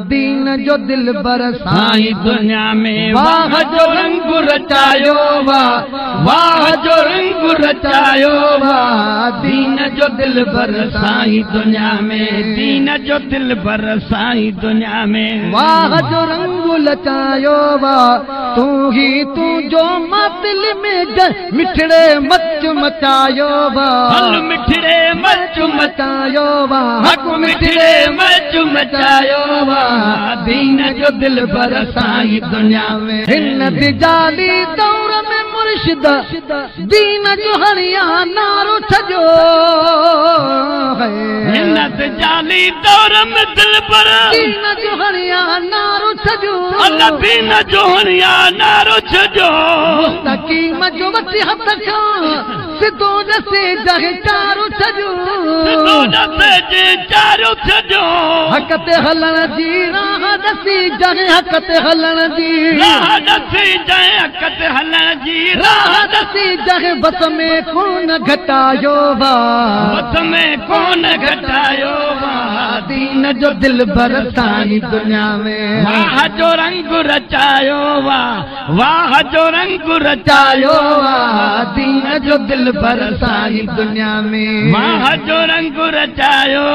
दीन जो दिल बरसाई दुनिया में वाह जो रंग रचायो वाह जो रंग रचायो दीन जो दिल बरसाई दुनिया में दीन जो दिल बरसाई दुनिया में वाह जो रंग लचायो तू ही तू जो मातिल में मिठड़े मच मचायो हल मिठड़े मच मचायो हक मिठड़े मच मचायो दीन जो दिल बरसाई दुनिया में हिन जाली दौर में मुर्शिद दीन जो हरिया नारो छजो हिन जाली दौर में दिल पर दीन जो हरिया नारो छजो अल्लाह दीन जो हरिया नारो छजो मुस्तकीम जो वती हथ खां सिद्धो दसे जह चारो छजो सिद्धो दसे जे चारो छजो हक ते हलण जी राह दसी जह हक ते हलण जी राह दसी जह हक ते हलण जी राह दसी जह बस में कोन घटायो बस में कोन घटायो दीन जो दिल बरसाई दुनिया में वाह जो रंग रचायो वाह जो रंग रचायो दीन जो दिल बरसाई दुनिया में वाह जो रंग रचायो